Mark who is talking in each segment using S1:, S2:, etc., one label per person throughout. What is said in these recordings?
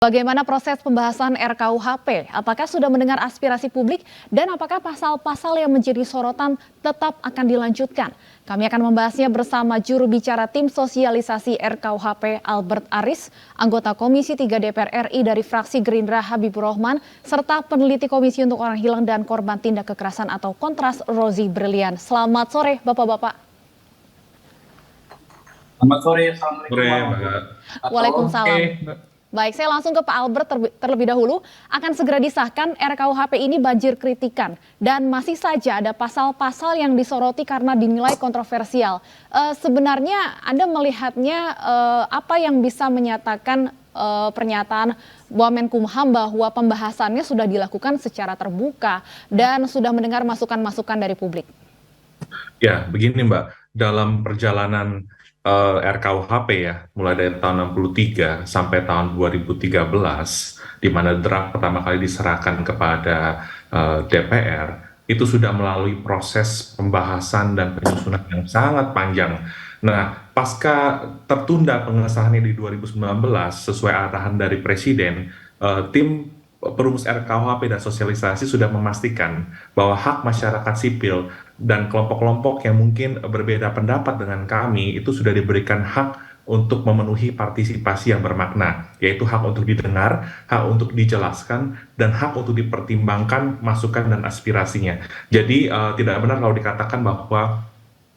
S1: Bagaimana proses pembahasan RKUHP? Apakah sudah mendengar aspirasi publik dan apakah pasal-pasal yang menjadi sorotan tetap akan dilanjutkan? Kami akan membahasnya bersama juru bicara tim sosialisasi RKUHP Albert Aris, anggota Komisi 3 DPR RI dari fraksi Gerindra Habibur Rahman, serta peneliti Komisi untuk Orang Hilang dan Korban Tindak Kekerasan atau Kontras Rozi Brilian. Selamat sore Bapak-Bapak.
S2: Selamat sore, Assalamualaikum.
S1: Waalaikumsalam. Baik, saya langsung ke Pak Albert terlebih dahulu. Akan segera disahkan RKUHP ini banjir kritikan dan masih saja ada pasal-pasal yang disoroti karena dinilai kontroversial. Sebenarnya Anda melihatnya apa yang bisa menyatakan pernyataan Wamenkumham bahwa pembahasannya sudah dilakukan secara terbuka dan sudah mendengar masukan-masukan dari publik?
S3: Ya, begini Mbak, dalam perjalanan RKUHP ya, mulai dari tahun 63 sampai tahun 2013, di mana draft pertama kali diserahkan kepada DPR, itu sudah melalui proses pembahasan dan penyusunan yang sangat panjang. Nah, pasca tertunda pengesahannya di 2019, sesuai arahan dari Presiden, tim perumus RKUHP dan sosialisasi sudah memastikan bahwa hak masyarakat sipil dan kelompok-kelompok yang mungkin berbeda pendapat dengan kami itu sudah diberikan hak untuk memenuhi partisipasi yang bermakna, yaitu hak untuk didengar, hak untuk dijelaskan, dan hak untuk dipertimbangkan masukan dan aspirasinya. Jadi tidak benar kalau dikatakan bahwa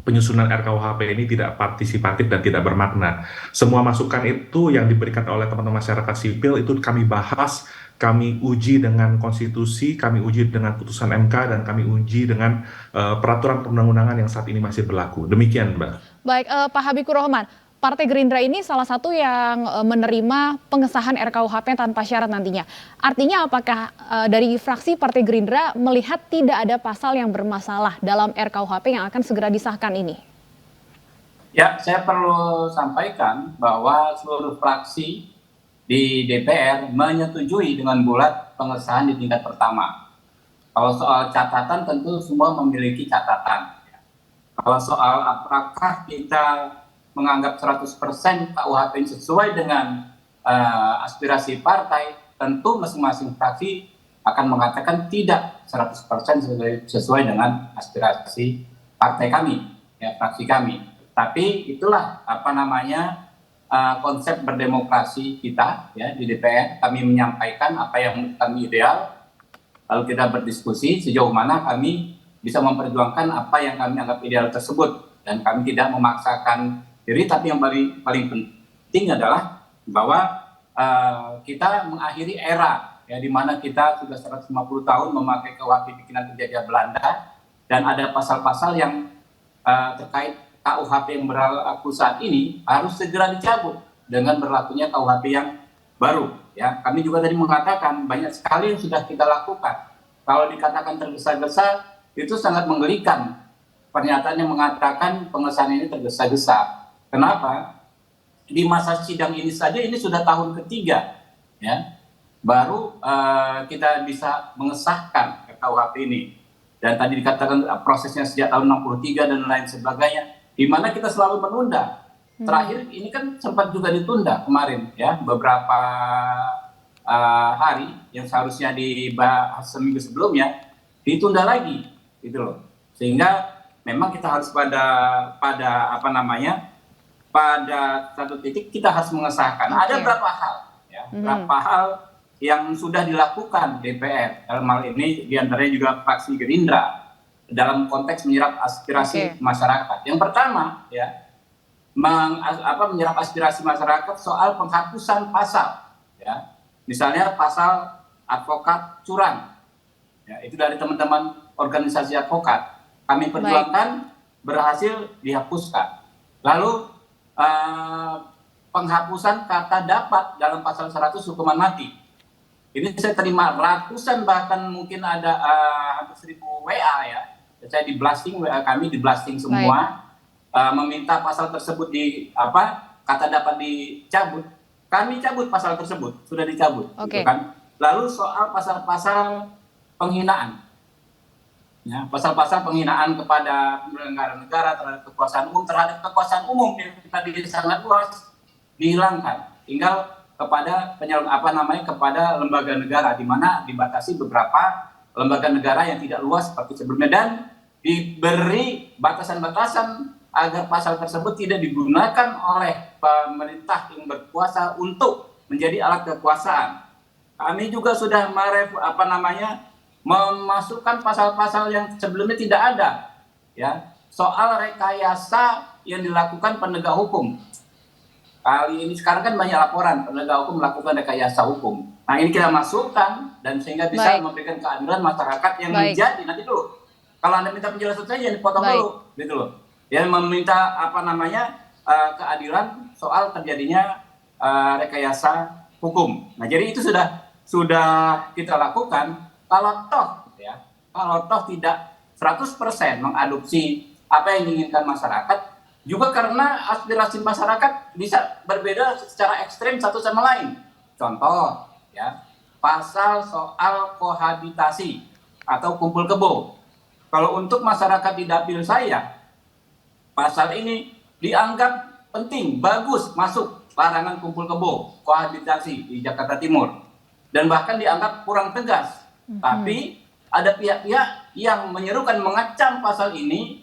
S3: penyusunan RKUHP ini tidak partisipatif dan tidak bermakna. Semua masukan itu yang diberikan oleh teman-teman masyarakat sipil itu kami bahas, kami uji dengan konstitusi, kami uji dengan putusan MK, dan kami uji dengan peraturan perundang-undangan yang saat ini masih berlaku. Demikian, Mbak.
S1: Baik, Pak Habibur Rahman, Partai Gerindra ini salah satu yang menerima pengesahan RKUHP tanpa syarat nantinya. Artinya apakah dari fraksi Partai Gerindra melihat tidak ada pasal yang bermasalah dalam RKUHP yang akan segera disahkan ini?
S2: Ya, saya perlu sampaikan bahwa seluruh fraksi di DPR menyetujui dengan bulat pengesahan di tingkat pertama. Kalau soal catatan tentu semua memiliki catatan. Kalau soal apakah kita menganggap 100% KUHP sesuai dengan aspirasi partai, tentu masing-masing fraksi akan mengatakan tidak 100% sesuai dengan aspirasi partai kami, ya, fraksi kami. Tapi itulah konsep berdemokrasi kita ya di DPR. Kami menyampaikan apa yang kami ideal, lalu kita berdiskusi sejauh mana kami bisa memperjuangkan apa yang kami anggap ideal tersebut, dan kami tidak memaksakan diri. Tapi yang paling penting adalah bahwa kita mengakhiri era ya di mana kita sudah 150 tahun memakai KUHP bikinan penjajah Belanda, dan ada pasal-pasal yang terkait KUHP yang berlaku saat ini harus segera dicabut dengan berlakunya KUHP yang baru. Ya, kami juga tadi mengatakan banyak sekali yang sudah kita lakukan. Kalau dikatakan tergesa-gesa itu sangat menggelikan. Pernyataan yang mengatakan pengesahan ini tergesa-gesa. Kenapa? Di masa sidang ini saja ini sudah tahun ketiga, ya, baru kita bisa mengesahkan KUHP ini. Dan tadi dikatakan prosesnya sejak tahun 63 dan lain sebagainya, di mana kita selalu menunda. Terakhir ini kan sempat juga ditunda kemarin, ya, beberapa hari yang seharusnya dibahas seminggu sebelumnya ditunda lagi, gitu loh. Sehingga memang kita harus pada satu titik kita harus mengesahkan. Ada berapa hal, ya, berapa hal yang sudah dilakukan DPR. Dalam hal ini diantaranya juga fraksi Gerindra dalam konteks menyerap aspirasi masyarakat. Yang pertama, ya, menyerap aspirasi masyarakat soal penghapusan pasal, ya, misalnya pasal advokat curang, ya, itu dari teman-teman organisasi advokat. Kami perjuangkan berhasil dihapuskan. Lalu penghapusan kata dapat dalam pasal 100 hukuman mati. Ini saya terima ratusan, bahkan mungkin ada hampir 1000 WA, ya. Saya di blasting, WA kami di blasting semua, meminta pasal tersebut kata dapat dicabut. Kami cabut pasal tersebut, sudah dicabut. Gitu kan. Lalu soal pasal-pasal penghinaan, ya, pasal-pasal penghinaan kepada penyelenggara negara, terhadap kekuasaan umum yang tadi sangat luas dihilangkan. Tinggal kepada kepada lembaga negara, di mana dibatasi beberapa lembaga negara yang tidak luas seperti sebelumnya, dan diberi batasan-batasan agar pasal tersebut tidak digunakan oleh pemerintah yang berkuasa untuk menjadi alat kekuasaan. Kami juga sudah memasukkan pasal-pasal yang sebelumnya tidak ada, ya, soal rekayasa yang dilakukan penegak hukum. Kali ini sekarang kan banyak laporan penegak hukum melakukan rekayasa hukum. Nah, ini kita masukkan dan sehingga bisa memberikan keadilan masyarakat yang menjadi, nanti dulu. Kalau Anda minta penjelasan saya jangan dipotong dulu, gitu loh. Yang meminta keadilan soal terjadinya rekayasa hukum. Nah, jadi itu sudah kita lakukan. Kalau toh tidak 100% mengadopsi apa yang diinginkan masyarakat, juga karena aspirasi masyarakat bisa berbeda secara ekstrim satu sama lain. Contoh, ya, pasal soal kohabitasi atau kumpul kebo. Kalau untuk masyarakat di dapil saya, pasal ini dianggap penting, bagus masuk larangan kumpul kebo, kohabitasi di Jakarta Timur. Dan bahkan dianggap kurang tegas. Tapi ada pihak-pihak yang menyerukan mengecam pasal ini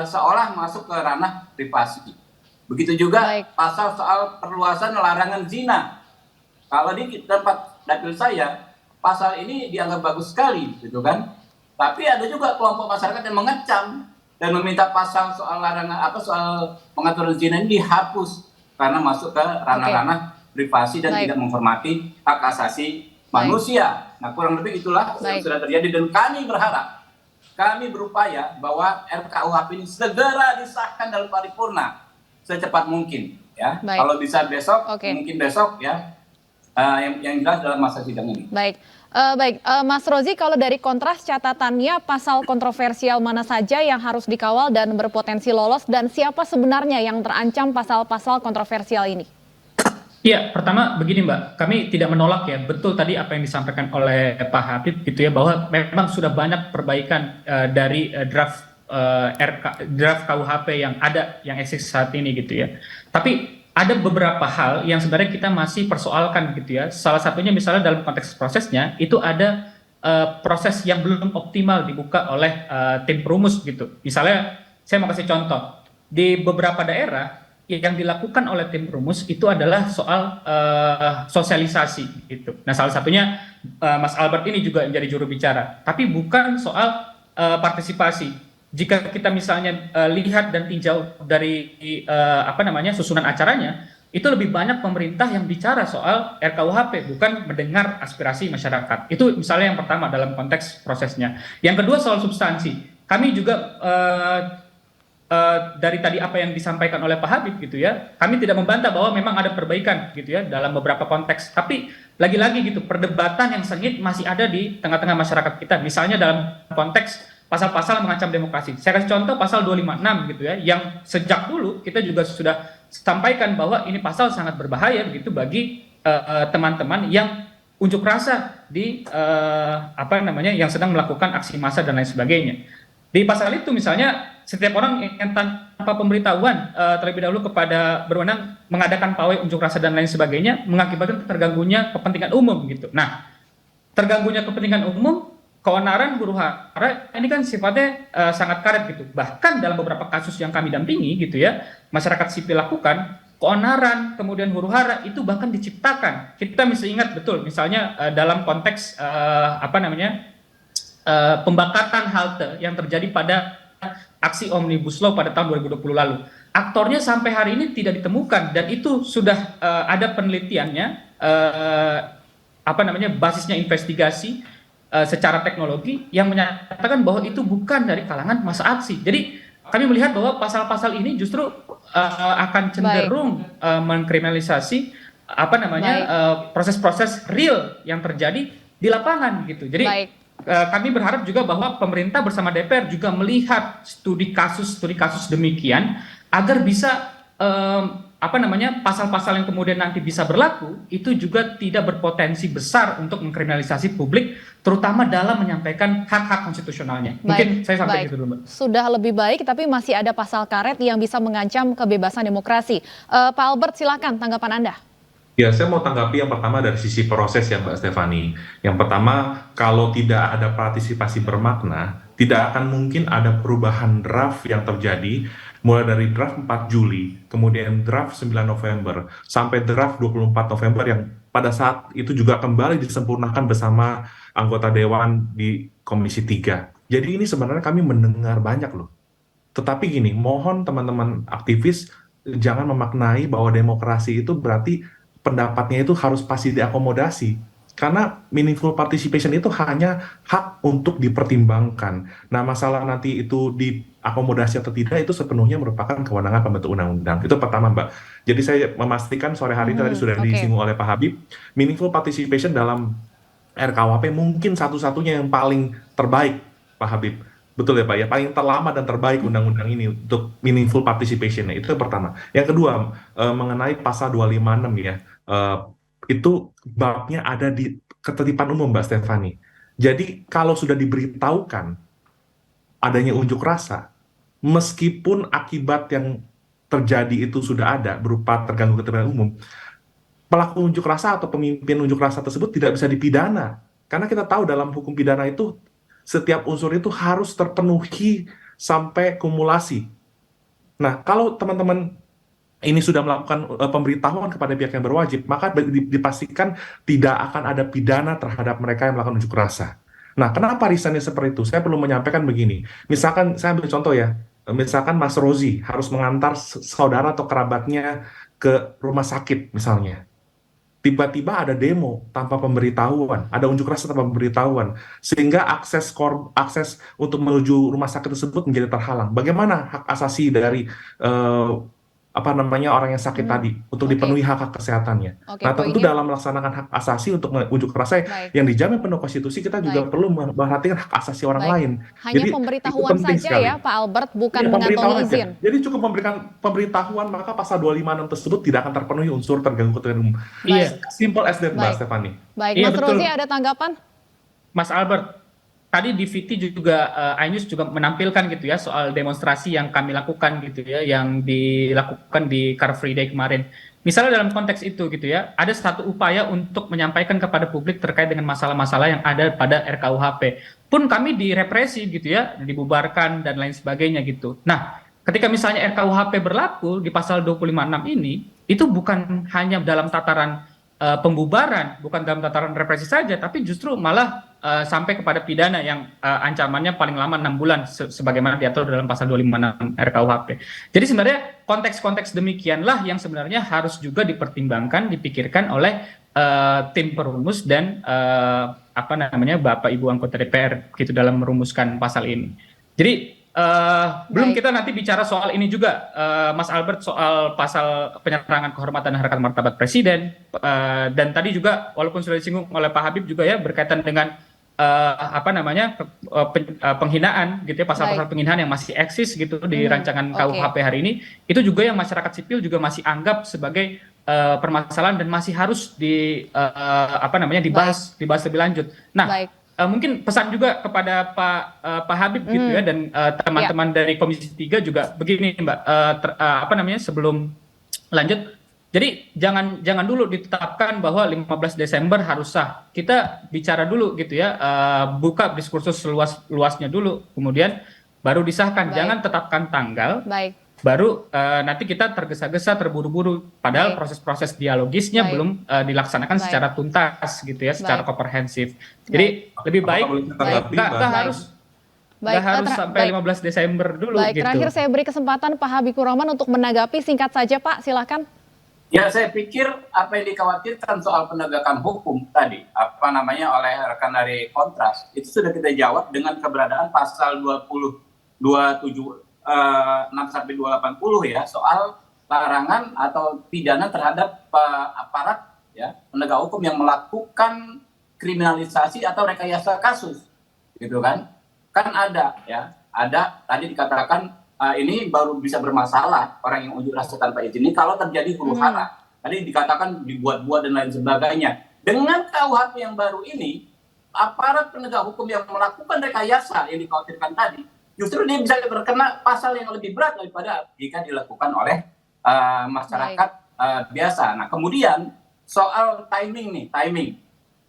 S2: seolah masuk ke ranah privasi. Begitu juga pasal soal perluasan larangan zina. Kalau di tempat dapil saya, pasal ini dianggap bagus sekali, gitu kan? Tapi ada juga kelompok masyarakat yang mengecam dan meminta pasal soal soal pengaturan zina ini dihapus karena masuk ke ranah-ranah privasi dan tidak menghormati hak asasi manusia. Nah, kurang lebih itulah yang sudah terjadi, dan kami berupaya bahwa RKUHP ini segera disahkan dalam paripurna secepat mungkin, ya. Kalau bisa besok, mungkin besok, ya. Yang jelas dalam masa sidang ini.
S1: Mas Rozi, kalau dari Kontras catatannya pasal kontroversial mana saja yang harus dikawal dan berpotensi lolos, dan siapa sebenarnya yang terancam pasal-pasal kontroversial ini?
S4: Iya, pertama begini Mbak, kami tidak menolak ya, betul tadi apa yang disampaikan oleh Pak Habib gitu ya, bahwa memang sudah banyak perbaikan dari draft KUHP yang ada, yang eksis saat ini gitu ya. Tapi ada beberapa hal yang sebenarnya kita masih persoalkan gitu ya. Salah satunya misalnya dalam konteks prosesnya, itu ada proses yang belum optimal dibuka oleh tim perumus gitu. Misalnya, saya mau kasih contoh, di beberapa daerah, yang dilakukan oleh tim rumus itu adalah soal sosialisasi gitu. Nah, salah satunya Mas Albert ini juga menjadi juru bicara, tapi bukan soal partisipasi. Jika kita misalnya lihat dan tinjau dari susunan acaranya, itu lebih banyak pemerintah yang bicara soal RKUHP, bukan mendengar aspirasi masyarakat. Itu misalnya yang pertama dalam konteks prosesnya. Yang kedua soal substansi. Kami juga dari tadi apa yang disampaikan oleh Pak Habib gitu ya, kami tidak membantah bahwa memang ada perbaikan gitu ya dalam beberapa konteks, tapi lagi-lagi gitu perdebatan yang sengit masih ada di tengah-tengah masyarakat kita, misalnya dalam konteks pasal-pasal mengancam demokrasi. Saya kasih contoh pasal 256 gitu ya, yang sejak dulu kita juga sudah sampaikan bahwa ini pasal sangat berbahaya begitu bagi teman-teman yang unjuk rasa di yang sedang melakukan aksi massa dan lain sebagainya. Di pasal itu misalnya setiap orang yang tanpa pemberitahuan terlebih dahulu kepada berwenang mengadakan pawai unjuk rasa dan lain sebagainya mengakibatkan terganggunya kepentingan umum gitu. Nah, terganggunya kepentingan umum, keonaran huru hara ini kan sifatnya sangat karet gitu. Bahkan dalam beberapa kasus yang kami dampingi gitu ya, masyarakat sipil lakukan, keonaran kemudian huru hara itu bahkan diciptakan. Kita mesti ingat betul misalnya dalam konteks pembakatan halte yang terjadi pada aksi Omnibus Law pada tahun 2020 lalu. Aktornya sampai hari ini tidak ditemukan, dan itu sudah ada penelitiannya, basisnya investigasi secara teknologi yang menyatakan bahwa itu bukan dari kalangan massa aksi. Jadi kami melihat bahwa pasal-pasal ini justru akan cenderung mengkriminalisasi proses-proses real yang terjadi di lapangan gitu. Jadi kami berharap juga bahwa pemerintah bersama DPR juga melihat studi kasus demikian agar bisa pasal-pasal yang kemudian nanti bisa berlaku itu juga tidak berpotensi besar untuk mengkriminalisasi publik, terutama dalam menyampaikan hak-hak konstitusionalnya. Mungkin saya sampai itu dulu, Mbak.
S1: Sudah lebih baik, tapi masih ada pasal karet yang bisa mengancam kebebasan demokrasi. Pak Albert, silakan tanggapan Anda.
S3: Ya, saya mau tanggapi yang pertama dari sisi proses ya Mbak Stefani. Yang pertama, kalau tidak ada partisipasi bermakna, tidak akan mungkin ada perubahan draft yang terjadi mulai dari draft 4 Juli, kemudian draft 9 November, sampai draft 24 November yang pada saat itu juga kembali disempurnakan bersama anggota Dewan di Komisi 3. Jadi ini sebenarnya kami mendengar banyak loh. Tetapi gini, mohon teman-teman aktivis jangan memaknai bahwa demokrasi itu berarti pendapatnya itu harus pasti diakomodasi. Karena meaningful participation itu hanya hak untuk dipertimbangkan. Nah, masalah nanti itu diakomodasi atau tidak itu sepenuhnya merupakan kewenangan pembentuk undang-undang. Itu pertama, Mbak. Jadi saya memastikan sore hari tadi sudah
S1: Oke,
S3: disinggung oleh Pak Habib, meaningful participation dalam RKUHP mungkin satu-satunya yang paling terbaik, Pak Habib. Betul ya Pak, ya paling terlama dan terbaik undang-undang ini untuk meaningful participation. Itu yang pertama. Yang kedua, mengenai pasal 256 ya, itu babnya ada di ketertiban umum Mbak Stefani. Jadi kalau sudah diberitahukan adanya unjuk rasa, meskipun akibat yang terjadi itu sudah ada berupa terganggu ketertiban umum, pelaku unjuk rasa atau pemimpin unjuk rasa tersebut tidak bisa dipidana. Karena kita tahu dalam hukum pidana itu setiap unsur itu harus terpenuhi sampai kumulasi. Nah, kalau teman-teman ini sudah melakukan pemberitahuan kepada pihak yang berwajib, maka dipastikan tidak akan ada pidana terhadap mereka yang melakukan unjuk rasa. Nah, kenapa risetnya seperti itu? Saya perlu menyampaikan begini. Misalkan, saya ambil contoh ya, misalkan Mas Rozi harus mengantar saudara atau kerabatnya ke rumah sakit misalnya. Tiba-tiba ada demo tanpa pemberitahuan, ada unjuk rasa tanpa pemberitahuan, sehingga akses untuk menuju rumah sakit tersebut menjadi terhalang. Bagaimana hak asasi dari eh, apa namanya orang yang sakit
S1: Hmm,
S3: tadi untuk
S1: oke,
S3: dipenuhi hak kesehatannya?
S1: oke,
S3: Nah, tentu
S1: poinnya
S3: dalam melaksanakan hak asasi untuk unjuk rasa
S1: baik,
S3: yang dijamin penuh konstitusi, kita juga
S1: baik.
S3: perlu memperhatikan hak asasi orang
S1: Baik,
S3: lain.
S1: hanya
S3: Jadi itu
S1: pemberitahuan
S3: penting
S1: saja ya
S3: sekali.
S1: Pak Albert, bukan
S3: Iya, pemberitahuan
S1: mengantongi
S3: aja.
S1: izin.
S3: Jadi cukup memberikan pemberitahuan, maka pasal 256 tersebut tidak akan terpenuhi unsur terganggu ketertiban umum.
S1: Baik,
S4: Iya,
S3: Simple as that, Mbak
S1: baik,
S3: Stefani.
S1: baik.
S4: iya
S1: Mas
S4: betul.
S1: Rozi ada tanggapan?
S4: Mas Albert, tadi di VT juga iNews juga menampilkan gitu ya soal demonstrasi yang kami lakukan gitu ya, yang dilakukan di Car Free Day kemarin. Misalnya dalam konteks itu gitu ya, ada satu upaya untuk menyampaikan kepada publik terkait dengan masalah-masalah yang ada pada RKUHP. Pun kami direpresi gitu ya, dibubarkan dan lain sebagainya gitu. Nah, ketika misalnya RKUHP berlaku di pasal 256 ini, itu bukan hanya dalam tataran pembubaran, bukan dalam tataran represi saja, tapi justru malah sampai kepada pidana yang ancamannya paling lama 6 bulan sebagaimana diatur dalam pasal 256 RKUHP. Jadi sebenarnya konteks-konteks demikianlah yang sebenarnya harus juga dipertimbangkan, dipikirkan oleh tim perumus dan apa namanya Bapak Ibu anggota DPR gitu dalam merumuskan pasal ini. Jadi belum
S1: Baik.
S4: kita nanti bicara soal ini juga, Mas Albert, soal pasal penyerangan kehormatan dan harkat martabat presiden, dan tadi juga walaupun sudah disinggung oleh Pak Habib juga ya berkaitan dengan apa namanya penghinaan gitu ya, pasal-pasal
S1: Baik.
S4: penghinaan yang masih eksis gitu di rancangan
S1: Oke.
S4: KUHP hari ini, itu juga yang masyarakat sipil juga masih anggap sebagai permasalahan dan masih harus apa namanya dibahas lebih lanjut. Nah,
S1: Baik.
S4: mungkin pesan juga kepada Pak Habib gitu ya dan teman-teman dari Komisi 3 juga begini Mbak, apa namanya sebelum lanjut, jadi jangan dulu ditetapkan bahwa 15 Desember harus sah. Kita bicara dulu gitu ya, buka diskursus luas-luasnya dulu, kemudian baru disahkan.
S1: Baik.
S4: Jangan tetapkan tanggal,
S1: Baik.
S4: baru nanti kita tergesa-gesa, terburu-buru, padahal
S1: Baik.
S4: proses-proses dialogisnya
S1: Baik.
S4: belum dilaksanakan
S1: Baik.
S4: secara tuntas gitu ya, secara
S1: Baik.
S4: komprehensif. Jadi lebih
S3: Apakah
S4: baik
S3: boleh saya tanggapi,
S4: nggak
S3: Mbak?
S4: harus
S1: Baik.
S4: sampai 15 Desember dulu
S1: Baik,
S4: gitu.
S1: terakhir saya beri kesempatan Pak Habibur Rahman untuk menanggapi singkat saja Pak, silakan.
S2: Ya, saya pikir apa yang dikhawatirkan soal penegakan hukum tadi, apa namanya oleh rekan dari Kontras, itu sudah kita jawab dengan keberadaan pasal 6 sampai 280 ya, soal larangan atau pidana terhadap aparat ya, penegak hukum yang melakukan kriminalisasi atau rekayasa kasus. Gitu kan? Kan ada ya, ada tadi dikatakan ini baru bisa bermasalah orang yang unjuk rasa tanpa izin ini kalau terjadi huru hara. Tadi dikatakan dibuat-buat dan lain sebagainya. Dengan KUHP yang baru ini, aparat penegak hukum yang melakukan rekayasa yang dikhawatirkan tadi, justru dia bisa terkena pasal yang lebih berat daripada jika dilakukan oleh masyarakat biasa. Nah, kemudian soal timing.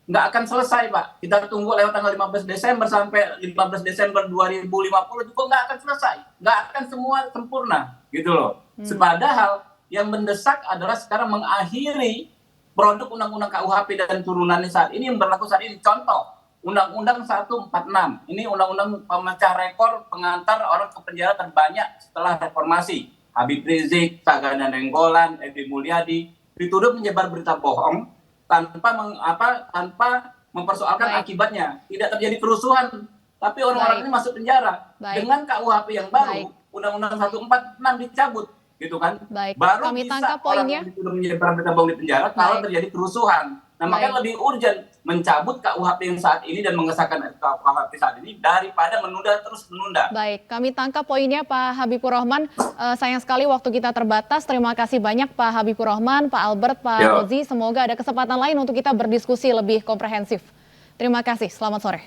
S2: Nggak akan selesai, Pak. Kita tunggu lewat tanggal 15 Desember sampai 15 Desember 2050 juga nggak akan selesai. Nggak akan semua sempurna, gitu loh. Padahal yang mendesak adalah sekarang mengakhiri produk Undang-Undang KUHP dan turunannya saat ini yang berlaku saat ini. Contoh, Undang-Undang 146. Ini undang-undang pemecah rekor pengantar orang ke penjara terbanyak setelah reformasi. Habib Rizik, Sagana Nenggolan, Edi Mulyadi dituduh menyebar berita bohong tanpa mempersoalkan akibatnya. Tidak terjadi kerusuhan, tapi orang-orang ini masuk penjara. Dengan KUHP yang baru, Undang-Undang 146 dicabut, gitu kan? Baru
S1: kami
S2: bisa
S1: tangkap
S2: orang
S1: poinnya.
S2: yang dituduh menyebar berita bohong di penjara kalau terjadi kerusuhan. Nah, makanya lebih urgent mencabut KUHP yang saat ini dan mengesahkan KUHP saat ini daripada terus menunda.
S1: Baik, kami tangkap poinnya Pak Habibur Rahman. Sayang sekali waktu kita terbatas. Terima kasih banyak Pak Habibur Rahman, Pak Albert, Pak Rozi. Semoga ada kesempatan lain untuk kita berdiskusi lebih komprehensif. Terima kasih, selamat sore.